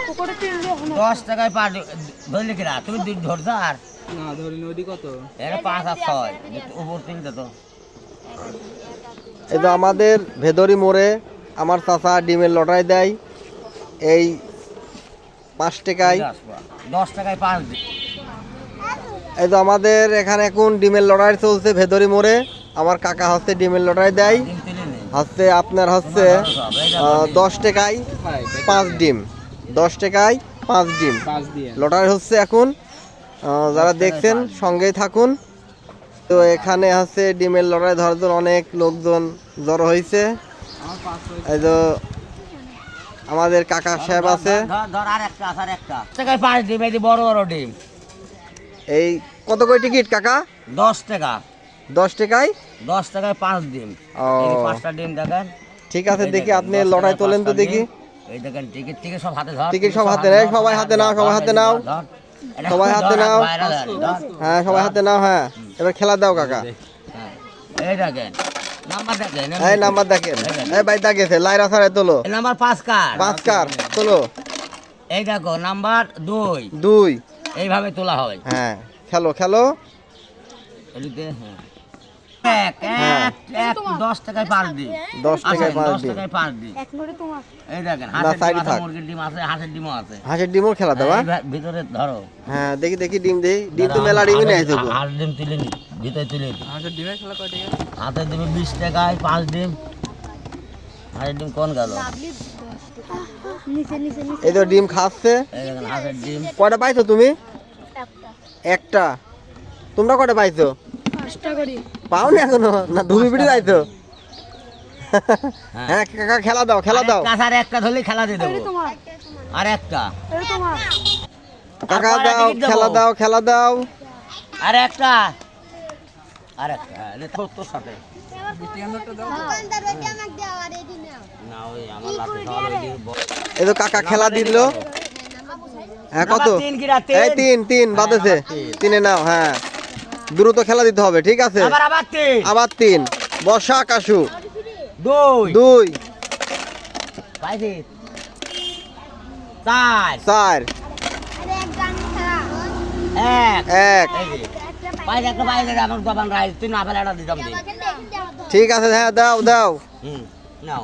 10 টাকায় পা ধরলি কিনা তুমি ধরছো আর না ধরি নদী কত এটা 5 আর 6 উপর তিনটা তো এই তো আমাদের ভেদরি মোড়ে আমার চাচা ডিমের লটারি দেয় এই 5 টাকায় 10 টাকায় 5 দিন এই তো আমাদের এখানে এখন ডিমের লটারি চলছে ভেদরি মোড়ে আমার কাকা হচ্ছে ডিমের লটারি দেয় ডিম তুলে নে হচ্ছে আপনার হচ্ছে 10 টাকায় 5 ডিম 10 টাকায় 5 ডিম 5 দিয়ে লটারি হচ্ছে এখন যারা দেখছেন সঙ্গেই থাকুন তো এখানে হচ্ছে ডিমের লটারি ধরার জন্য অনেক লোকজন জড়ো হয়েছে আমার 5 এই তো আমাদের কাকা সাহেব আছে ধর আর একটা আর একটা টাকায় 5 ডিম এই যে বড় বড় ডিম এই কত করে টিকিট কাকা 10 টাকা 10 টাকায় 10 টাকায় 5 ডিম ও এই যে 5টা ডিম দেখেন ঠিক আছে এই দেখি দেখেন, আপনি 10 লটারি টাকায় তোলেন তো 5টা দেখি ডিম। এই দেখেন টিকিট টিকিট সব হাতে ধর টিকিট সব হাতে নেই, সবাই হাতে নাও, সবাই হাতে নাও। সবাই হাতে নাও। হ্যাঁ সবাই হাতে নাও হ্যাঁ এবার খেলা দাও কাকা এই দেখেন নাম্বার দেখেন এই নাম্বার দেখেন এই ভাই দাগেছে লাইরা সারে তোলো এই নাম্বার 5 কার 5 কার তোলো এই দেখো নাম্বার 2 2 এইভাবে তোলা হয় হ্যাঁ খেলো খেলো এদিকে হ্যাঁ এক 10 টাকায় 5 দিই 10 টাকায় 5 10 দিন টাকায় 5 দিই এই দেখেন না, হাঁসের সাইডে ডিম আছে থাক। মুরগির ডিম আছে হাঁসের ডিমও আছে হাঁসের ডিমও খেলা দেবা এই ভিতরে ধরো হ্যাঁ দেখি দেখি ডিম দেই ডিম তো মেলা ডিমই নেই তো হাঁস ডিম তুলে নি ভিতরে তুলে নি আচ্ছা ডিমের খেলা কয় টাকা হাতের ডিমে 20 টাকায় 5 ডিম হাঁসের ডিম কোন গেল এই তো ডিম খাচ্ছে এই দেখেন হাঁসের ডিম কয়টা পাইছো তুমি একটা তোমরা কয়টা পাইছো পাও না এখনো না ধুবি পিটি পাইছো হ্যাঁ কাকা খেলা দাও খেলা দাও আর একটা ধরলে খেলা দিয়ে দেবো আর একটা কাকা আর কয়টা দাও টিকিট দেবো? খেলা দাও খেলা দাও আর একটা তোর সাথে না ওই আমার লাঠি খাওয়ালো ওই দিকে এই তো কাকা খেলা দিল হ্যাঁ কত নাম্বার 3 কিরা এই 3 বাদেছে তিনে নাও হ্যাঁ দ্রুত খেলা দিতে হবে ঠিক আছে আবার 3 আবার 3 বর্ষা কাশু 2 2 পাইছি 4 4 1 1 পাইছে একটা পাইছে আমার দোকান রাইস তুই না ফেলে একটা দিতাম দি ঠিক আছে হ্যাঁ দাও দাও নাও